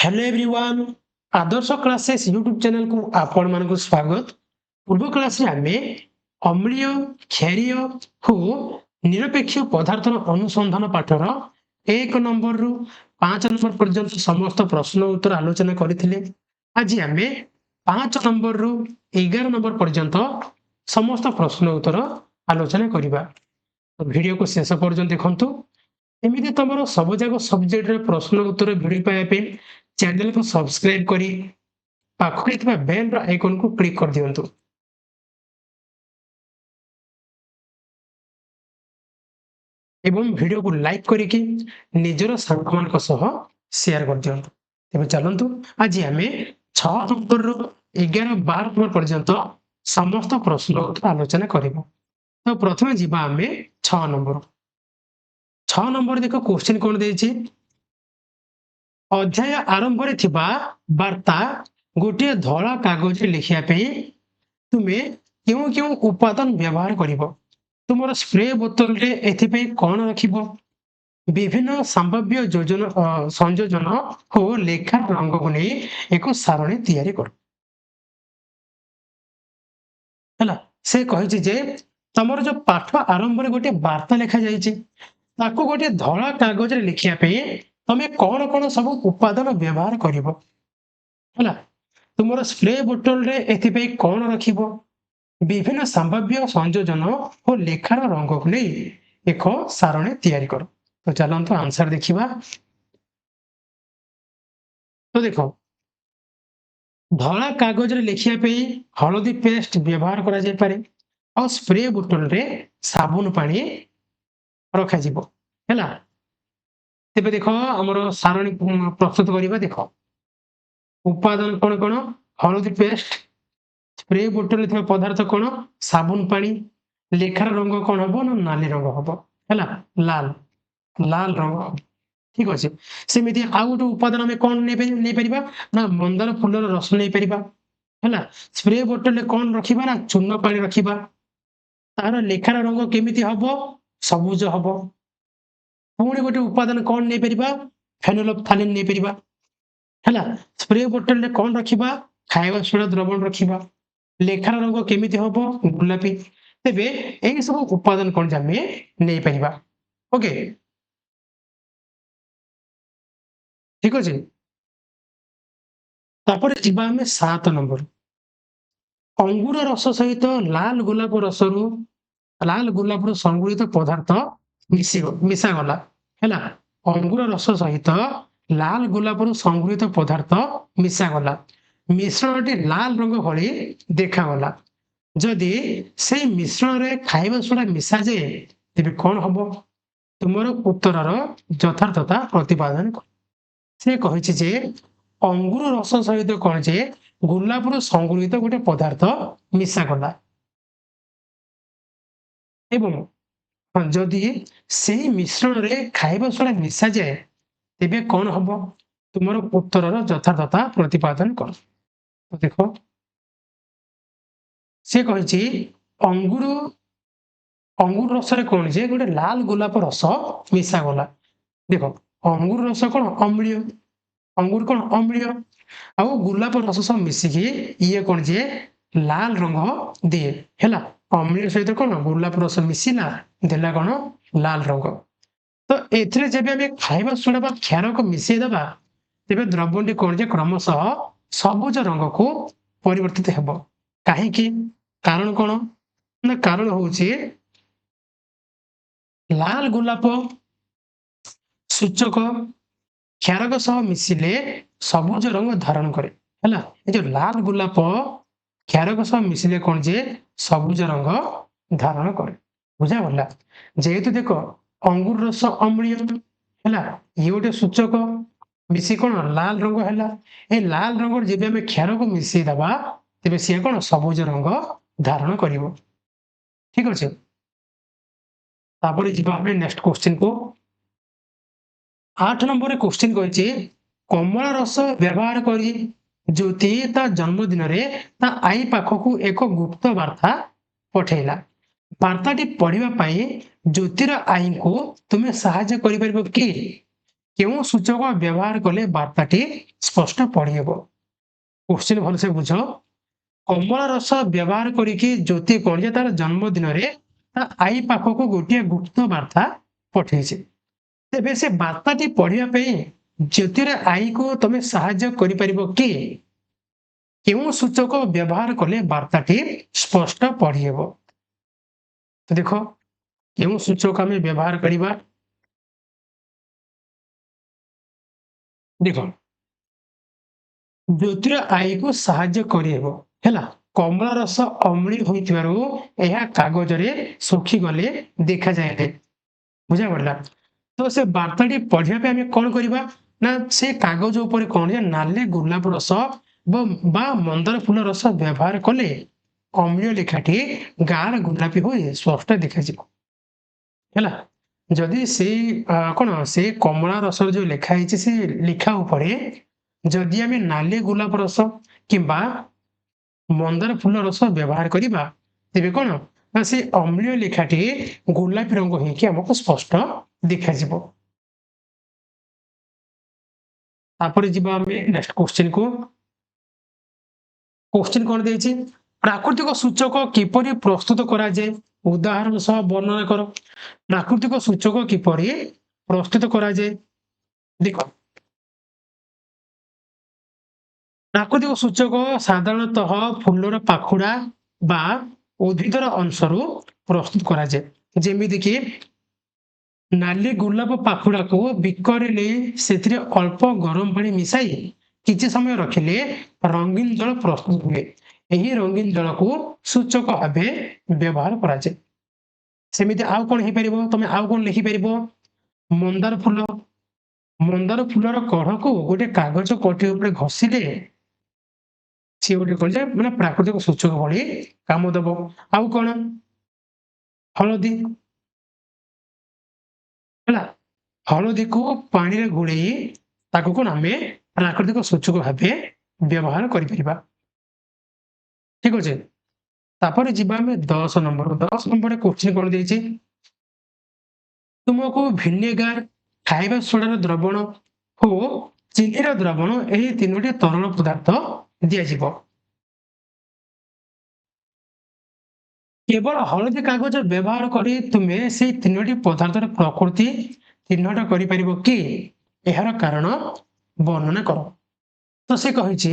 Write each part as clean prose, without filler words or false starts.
Hello everyone आदर्श classes YouTube channel को आपण मानक स्वागत। पूर्व क्लास रे आमे अम्लीय क्षारीय हो निरपेक्ष पदार्थर अनुसंधान पाठर 1 नंबर रु 5 नंबर पर्यंत समस्त प्रश्न उत्तर आलोचना करथिले। आज आमे 5 नंबर रु 11 नंबर पर्यंत समस्त प्रश्न उत्तर आलोचना करिबा। तो वीडियो को शेष पर्यंत देखंतु। एमिति तमरो सब जाक सब्जेक्ट रे प्रश्न उत्तर वीडियो पाए पे चैनल को सब्सक्राइब करी पाखरे थिबा बेल रो आइकन को क्लिक कर दियंतु। एवं वीडियो को लाइक करिके निजर संग मान को सह शेयर कर दियंतु। तेबे चलंतु आज हमें 6 नंबर रो 11 12 नंबर पर्यंत समस्त प्रश्न उत्तर आलोचना करिबो। तो प्रथमे जिबा हमें 6 नंबर 6 नंबर देखो क्वेश्चन कोन देछि। अध्याय आरंभ रे थिबा वार्ता गोटे धला कागज लिखिया पे तुमे क्यों क्यों उपादान व्यवहार करिवो। तुमर स्प्रे बोतल रे एथिपे कोन रखिवो। विभिन्न संभाव्य योजना संयोजन हो लेखा रंग को नै एक सारणी तैयारी कर। हला से कहिछि जे तमर जो पाठ आरंभ रे गोटे वार्ता लिखा जाइछि ताको गोटे धला कागज रे लिखिया पे तमे कोन कोन सब उपादान व्यवहार करिवो। हला तुमर स्प्रे बोतल रे एथिपे कोन रखिवो। विभिन्न संभाव्य संयोजन और लेखार रंग को नहीं एक सारणी तैयारी कर। तो चलंतु आंसर देखिबा। तो देखो धला कागज रे लिखिया पे हळदी पेस्ट व्यवहार करा जाय पारे और स्प्रे बोतल रे साबुन पानी रखा जिवो। हैला तेबे देखो हमर सारणी प्रस्तुत करिबा। देखो उपादान कोन कोन हळदी पेस्ट स्प्रे बोतल रे पदार्थ कोन साबुन पानी लेखार रंग कोन हबो ना नाली रंग हबो। हैला लाल लाल रंग ठीक अछि। सेमिति आ गोटे उपादान हमें कोन नै परिबा ना मंदार फूलर रस नै परिबा। हैला स्प्रे बोतल रे कोन रखिबा ना चूर्ण पानी रखिबा। तार लेखार रंग केमिति हबो सबुज हबो। पुणी गोटे उपादान कोन नै परिबा फेनोल्फथालीन नै परिबा। हैला स्प्रे बोतल रे कोन रखिबा खाଇବା सोडा द्रवण रखिबा। लेखार रंग केमिति हबो गुलापी। तेबे एई सब उपादान कोन जामे नै परिबा। ओके ठीक अछि। तापर जिबा हमें 7 नंबर अंगूर रस सहित लाल गोलाप रसरू लाल गोलाप संगुलित पदार्थ मिसा गला। हैला अंगूर रस सहित लाल गोलाप संगुलित पदार्थ मिसा गला मिश्रणटी लाल रंग भली देखा गला। जदि से मिश्रण रे खाଇବା सोडा मिसा जाए तेबे कोन हबो। तुमर उत्तरर यथार्थता प्रतिपादन कर। से कहिछि जे अंगूर रस सहित कोन जे गोलाप संगुलित गोटे पदार्थ मिसा गला एवं जदि से मिश्रण रे खाଇବା सोडा मिसा जाए तेबे कोन हबो। तुमर उत्तरर यथार्थता प्रतिपादन कर। तो देखो से कहिछि अंगूर अंगूर रस रे कोन जे गोटे लाल गोलाप रस मिसा गला। देखो अंगूर रस कोन अम्लीय अंगूर कोन अम्लीय आ गोलाप रस सब मिसिकी ये कोन जे लाल रंग दिए। हैला अम्लीय सहित कोन गोलाप रस मिसिला देला कोन लाल रंग। तो एथिरे जेबे हमें खाଇବା सोडा बा क्षार को मिसै दबा तेबे द्रव्यटी कोन जे क्रमशः सबुज रंग को परिवर्तित हेबो। काहे कि कारण कोन ना कारण होउची लाल गोलाप सूचक क्षारक सह मिसिले सबुज रंग धारण करे। हैला ए जो लाल गोलाप क्षारक सह मिसिले कोन जे सबुज रंग धारण करे। बुझा गला जेहेतु देखो अंगूर रस अम्लीय हैला ये गोटे सूचक मिसी कोन लाल रंग हैला ए लाल रंग जेबे हमें क्षार को मिसै दबा तेबे से कोन सबुज रंग धारण करिवो। ठीक अछि। तापर जिबा हमें नेक्स्ट क्वेश्चन को 8 नंबर क्वेश्चन कहिछि कमला रस व्यवहार करी ज्योति ता जन्मदिन रे ता आई पाखकू एक गुप्त वार्ता पठेला। वार्ताटी पढ़िबा पई ज्योतिर आई को तुमे सहायता करि परबो कि। କେଉଁ ସୂଚକ ବ୍ୟବହାର କଲେ ବାର୍ତ୍ତାଟି ସ୍ପଷ୍ଟ ପଢି ହେବ? କୋଶ୍ଚିନ୍ ଭଲସେ ବୁଝ। କମଳା ରସ ବ୍ୟବହାର କରିକି ଜ୍ୟୋତି କଣ ଯେ ତାର ଜନ୍ମଦିନରେ ତା ଆଈ ପାଖକୁ ଗୋଟିଏ ଗୁପ୍ତ ବାର୍ତ୍ତା ପଠେଇଛି। ତେବେ ସେ ବାର୍ତ୍ତାଟି ପଢିବା ପାଇଁ ଜ୍ୟୋତିର ଆଈକୁ ତମେ ସାହାଯ୍ୟ କରିପାରିବ କି? କେଉଁ ସୂଚକ ବ୍ୟବହାର କଲେ ବାର୍ତ୍ତାଟି ସ୍ପଷ୍ଟ ପଢି ହେବ? ତ ଦେଖ କେଉଁ ସୂଚକ ଆମେ ବ୍ୟବହାର କରିବା? ଦେଖ ଜ୍ୟୋତିର ଆଈକୁ ସାହାଯ୍ୟ କରିହେବ ହେଲା। କମଳା ରସ ଅମ୍ଳୀ ହୋଇଥିବାରୁ ଏହା କାଗଜରେ ଶୁଖିଗଲେ ଦେଖାଯାଏ ନାହିଁ। ବୁଝା ପଡିଲା। ତ ସେ ବାର୍ତ୍ତାଟି ପଢିବା ପାଇଁ ଆମେ କଣ କରିବା ନା ସେ କାଗଜ ଉପରେ କଣ ଯେ ନାଲି ଗୋଲାପ ରସ ବା ମନ୍ଦାର ଫୁଲ ରସ ବ୍ୟବହାର କଲେ ଅମ୍ଳୀୟ ଲେଖାଟି ଗାଢ ଗୋଲାପୀ ହୋଇ ସ୍ପଷ୍ଟ ଦେଖାଯିବ ହେଲା। ଯଦି ସେଇ କଣ ସେ କମଳା ରସର ଯୋଉ ଲେଖା ହେଇଛି ସେ ଲେଖା ଉପରେ ଯଦି ଆମେ ନାଲି ଗୋଲାପ ରସ କିମ୍ବା ମନ୍ଦାର ଫୁଲ ରସ ବ୍ୟବହାର କରିବା ତେବେ କଣ ନା ସେ ଅମ୍ଳୀୟ ଲେଖାଟି ଗୋଲାପୀ ରଙ୍ଗ ହେଇକି ଆମକୁ ସ୍ପଷ୍ଟ ଦେଖାଯିବ। ତାପରେ ଯିବା ଆମେ ନେକ୍ସଟ କ୍ୱେଶ୍ଚିନ୍ କୁ। କ୍ୱେଶ୍ଚିନ୍ କଣ ଦେଇଛି? ପ୍ରାକୃତିକ ସୂଚକ କିପରି ପ୍ରସ୍ତୁତ କରାଯାଏ ଉଦାହରଣ ସହ ବର୍ଣ୍ଣନା କର। ପ୍ରାକୃତିକ ସୂଚକ କିପରି ପ୍ରସ୍ତୁତ କରାଯାଏ? ଦେଖ ପ୍ରାକୃତିକ ସୂଚକ ସାଧାରଣତଃ ଫୁଲର ପାଖୁଡା ବା ଉଦ୍ଭିଦର ଅଂଶରୁ ପ୍ରସ୍ତୁତ କରାଯାଏ। ଯେମିତିକି ନାଲି ଗୋଲାପ ପାଖୁଡାକୁ ବିକରେ ନେଇ ସେଥିରେ ଅଳ୍ପ ଗରମ ପାଣି ମିଶାଇ କିଛି ସମୟ ରଖିଲେ ରଙ୍ଗୀନ ଜଳ ପ୍ରସ୍ତୁତ ହୁଏ। ଏହି ରଙ୍ଗୀନ ଜଳକୁ ସୂଚକ ଭାବେ ବ୍ୟବହାର କରାଯାଏ। ସେମିତି ଆଉ କଣ ହେଇପାରିବ? ତମେ ଆଉ କଣ ଲେଖିପାରିବ? ମନ୍ଦାର ଫୁଲ, ମନ୍ଦାର ଫୁଲର କଢକୁ ଗୋଟେ କାଗଜ ପଟି ଉପରେ ଘଷିଲେ ସିଏ ଗୋଟେ କଣ ଯେ ମାନେ ପ୍ରାକୃତିକ ସୂଚକ ଭଳି କାମ ଦବ। ଆଉ କଣ? ହଳଦୀ ହେଲା। ହଳଦୀକୁ ପାଣିରେ ଗୋଳେଇ ତାକୁ କଣ ଆମେ ପ୍ରାକୃତିକ ସୂଚକ ଭାବେ ବ୍ୟବହାର କରିପାରିବା। ଠିକ ଅଛି। ତାପରେ ଯିବା ଆମେ 10 ନମ୍ବର। 10 ନମ୍ବରରେ କୋଶ୍ଚିନ୍ କଣ ଦେଇଛି? ତୁମକୁ ଭିନେଗାର, ଖାଇବା ସୋଡାର ଦ୍ରବଣ ଓ ଚିନିର ଦ୍ରବଣ ଏହି ତିନୋଟି ତରଳ ପଦାର୍ଥ ଦିଆଯିବ। କେବଳ ହଳଦୀ କାଗଜ ବ୍ୟବହାର କରି ତୁମେ ସେଇ ତିନୋଟି ପଦାର୍ଥର ପ୍ରକୃତି ଚିହ୍ନଟ କରିପାରିବ କି? ଏହାର କାରଣ ବର୍ଣ୍ଣନା କର। ତ ସେ କହିଛି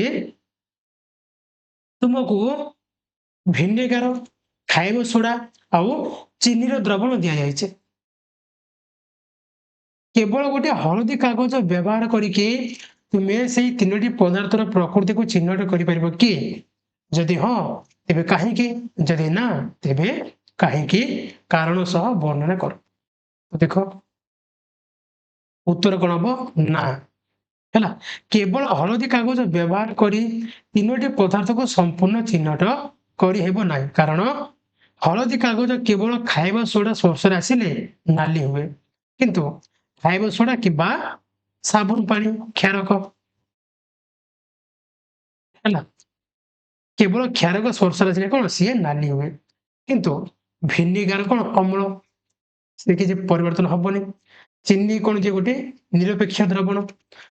ତୁମକୁ ଭିନେଗାର, ଖାଇବା ସୋଡା ଆଉ ଚିନିର ଦ୍ରବଣ ଦିଆଯାଇଛି। କେବଳ ଗୋଟେ ହଳଦୀ କାଗଜ ବ୍ୟବହାର କରିକି ତୁମେ ସେଇ ତିନୋଟି ପଦାର୍ଥର ପ୍ରକୃତିକୁ ଚିହ୍ନଟ କରିପାରିବ କି? ଯଦି ହଁ ତେବେ କାହିଁକି? ଯଦି ନା ତେବେ କାହିଁକି? କାରଣ ସହ ବର୍ଣ୍ଣନା କର। ଦେଖ ଉତ୍ତର କଣ ହବ? ନା ହେଲା। କେବଳ ହଳଦୀ କାଗଜ ବ୍ୟବହାର କରି ତିନୋଟି ପଦାର୍ଥକୁ ସମ୍ପୂର୍ଣ୍ଣ ଚିହ୍ନଟ କରିହେବ ନାହିଁ। କାରଣ ହଳଦୀ କାଗଜ କେବଳ ଖାଇବା ସୋଡା ସ୍ପର୍ଶରେ ଆସିଲେ ନାଲି ହୁଏ। କିନ୍ତୁ ଖାଇବା ସୋଡା କିମ୍ବା ସାବୁନ ପାଣି, କ୍ଷାରକ ହେଲା କେବଳ କ୍ଷାରକ ସ୍ପର୍ଶରେ ଆସିଲେ କଣ ସିଏ ନାଲି ହୁଏ। କିନ୍ତୁ ଭିନିଗାର କଣ ଅମ୍ଳ, ସେ କିଛି ପରିବର୍ତ୍ତନ ହବନି। ଚିନି କଣ ଯେ ଗୋଟେ ନିରପେକ୍ଷ ଦ୍ରବଣ,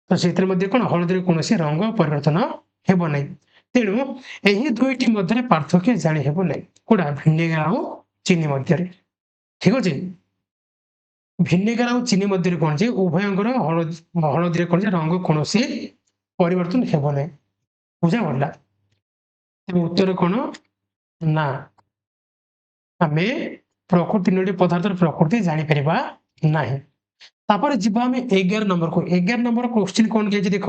ତ ସେଥିରେ ମଧ୍ୟ କଣ ହଳଦୀରେ କୌଣସି ରଙ୍ଗ ପରିବର୍ତ୍ତନ ହେବ ନାହିଁ। ତେଣୁ ଏହି ଦୁଇଟି ମଧ୍ୟରେ ପାର୍ଥକ୍ୟ ଜାଣି ହେବ ନାହିଁ। କୋଉଟା? ଭିନେଗାର ଆଉ ଚିନି ମଧ୍ୟରେ। ଠିକ ଅଛି। ଭିନେଗାର ଆଉ ଚିନି ମଧ୍ୟରେ କଣ ଯେ ଉଭୟଙ୍କର ହଳଦୀରେ କଣ ଯେ ରଙ୍ଗ କୌଣସି ପରିବର୍ତ୍ତନ ହେବ ନାହିଁ। ବୁଝା ପଡିଲା? ତେବେ ଉତ୍ତର କଣ? ନା। ଆମେ ପ୍ରକୃତି ତିନୋଟି ପଦାର୍ଥର ପ୍ରକୃତି ଜାଣିପାରିବା ନାହିଁ। ତାପରେ ଯିବା ଆମେ 11 ନମ୍ବରକୁ। 11 ନମ୍ବର କୋଶ୍ଚିନ୍ କଣ ଦିଆଯାଇଛି ଦେଖ।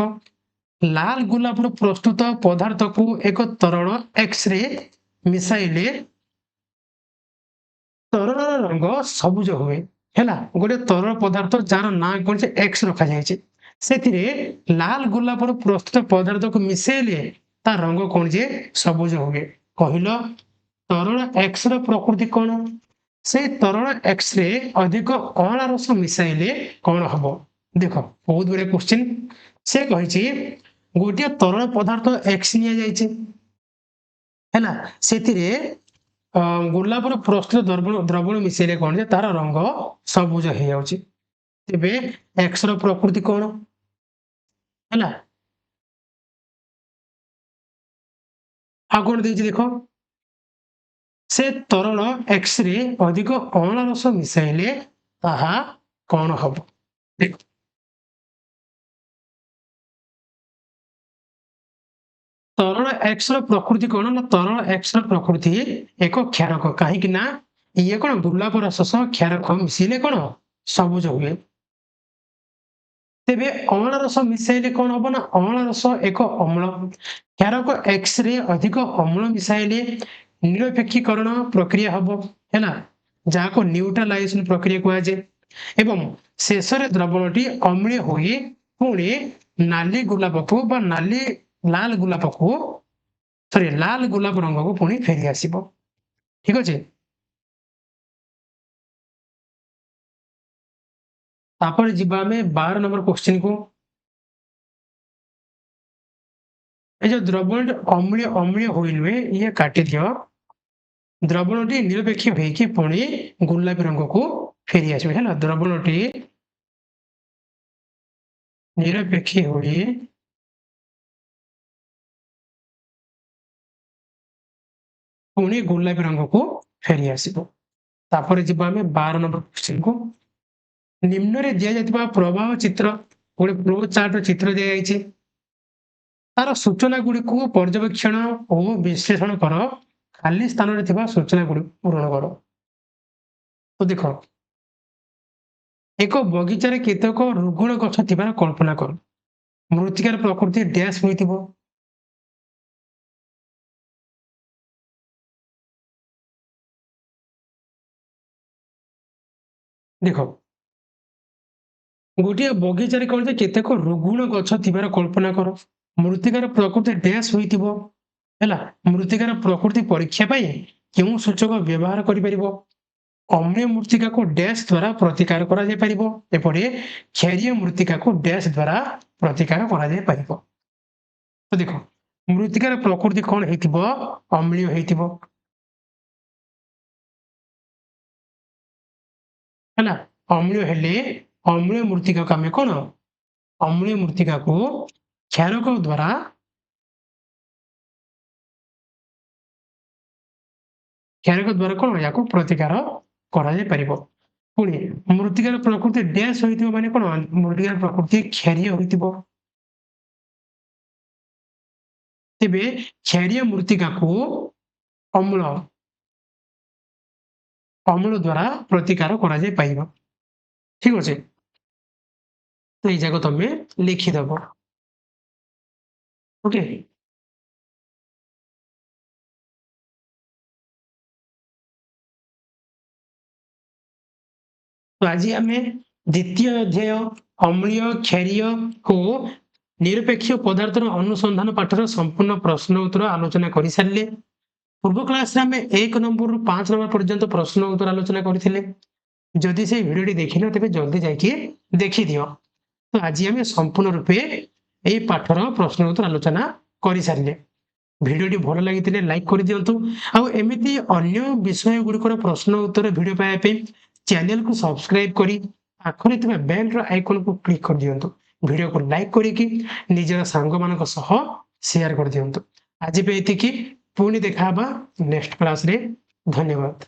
ଲାଲ ଗୋଲାପରୁ ପ୍ରସ୍ତୁତ ପଦାର୍ଥକୁ ଏକ ତରଳ ଏକ୍ସ ରେ ମିଶାଇଲେ ତରଳର ରଙ୍ଗ ସବୁଜ ହୁଏ। ହେଲା ଗୋଟେ ତରଳ ପଦାର୍ଥ ଯାହାର ନାଁ କଣ ଯେ ଏକ୍ସ ରଖାଯାଇଛି। ସେଥିରେ ଲାଲ ଗୋଲାପରୁ ପ୍ରସ୍ତୁତ ପଦାର୍ଥକୁ ମିଶାଇଲେ ତା ରଙ୍ଗ କଣ ଯେ ସବୁଜ ହୁଏ। କହିଲ ତରଳ ଏକ୍ସ ର ପ୍ରକୃତି କଣ? ସେଇ ତରଳ ଏକ୍ସ ରେ ଅଧିକ ଅଁଳା ରସ ମିଶାଇଲେ କଣ ହବ? ଦେଖ ବହୁତ ବଢିଆ କୋଶ୍ଚିନ୍। ସେ କହିଛି ଗୋଟିଏ ତରଳ ପଦାର୍ଥ ଏକ୍ସ ନିଆଯାଇଛି ହେଲା ସେଥିରେ ଗୋଲାପର ପ୍ରସ୍ତୁତ ଦ୍ରବଣ ମିଶେଇଲେ କଣ ଯେ ତାର ରଙ୍ଗ ସବୁଜ ହେଇଯାଉଛି। तेबे एक्स रो प्रकृति कौन है आ कौन देख से तरल एक्स रे अधिक अम्ल रस मिसाइले ताहा कौन हम देख तरल एक्स रो प्रकृति कौन ना तरल एक्स रो प्रकृति एक क्षारक कहीं ना ये कौन गोलाप रस सह क्षारक मिसिले कौन सबुज हुए तेबे अम्ल रस मिसाइले कौन हम ना अम्ल रस एक अम्ल क्षारक एक्स रे अधिक अम्ल मिसाइले निरपेक्षीकरण प्रक्रिया हम है जहाँ को न्यूट्रालाइजेशन प्रक्रिया कहुए एवं शेष द्रवणटी अम्लीय हुई पुणी नाली गोलाप को नाली लाल गोलाप को सॉरी लाल गोलाप रंग को पुणी फेरी आसब ठीक अच्छे तापर जीवा आमे 12 नंबर क्वेश्चन को ए जो द्रवण अम्लीय अम्लीय हुई नुहे ये काटी दियो द्रवणटी निरपेक्ष होइकी पुणी गोलापी रंग को फेरी आसब है द्रवणटी निरपेक्ष हुई पुणी गोलापी रंग को फेरी आसब तापर जीवा आमे 12 नंबर क्वेश्चन को निम्न रे दिया जायतिबा प्रवाह चित्र गोटे फ्लो चार्ट चित्र दिया जायछि तार सूचना गुड़ी को पर्यवेक्षण और विश्लेषण कर खाली स्थान रे थिबा सूचना गुड़ी पूरण कर तो देखो एक बगीचार केतक रुगुण गछ थिबार कल्पना कर मृत्तिकार प्रकृति डैश होइतिबो देखो गोटे बगीचार कौन जे केतक रुगुण गछ थिबार कल्पना कर मृत्तिकार प्रकृति डैश होइतिबो हैला मृत्तिकार प्रकृति परीक्षा पाई केउं सूचक व्यवहार करि परिबो अम्लीय मृत्तिका को डैश द्वारा प्रतिकार करा जाय परिबो एपरे क्षारीय मृत्तिका को डैश द्वारा प्रतिकार करा जाय परिबो तो देखो मृत्तिकार प्रकृति कौन हेतिबो अम्लीय हेतिबो हैला अम्लीय हेले अम्लीय मृत्तिका को आमे कोन अम्लीय मृत्तिका को क्षारक द्वारा कौन या प्रतिकार करा जाय परिबो पुणी मृत्तिकार प्रकृति डैश होइतिबो माने कोन मृत्तिकार प्रकृति क्षारीय होइतिबो तेबे क्षारीय मृत्तिका को अम्ल अम्ल द्वारा प्रतिकार करा जाय पाइबो ठीक अछि तो এই জায়গা তুমি লিখি দেব ओके तो आज आम द्वितीय अध्याय अम्लीय क्षारीय को निरपेक्ष पदार्थ अनुसंधान पाठर संपूर्ण प्रश्न उत्तर आलोचना कर सारे पूर्व क्लास आम 1 नंबर रु 5 नंबर पर्यंत प्रश्न उत्तर आलोचना करथिले जदि से भिडियोटी देखिन तेबे जल्दी जाइए देखि दियो तो आज आम संपूर्ण रूपे यही पाठर प्रश्न उत्तर आलोचना कर सारे भिडियोटी भल लगी लाइक कर दिंतु आमती अन्य विषय गुड़िकर प्रश्न उत्तर भिडियो पाइबा चैनल को सब्सक्राइब करी पाखरे थिबा बेल रो आइकन को क्लिक कर दियंतु वीडियो को लाइक करिकी निजर सांग मानक सह शेयर कर दियंतु आज पे एतिकी पुणी देखा नेक्स्ट क्लास रे धन्यवाद।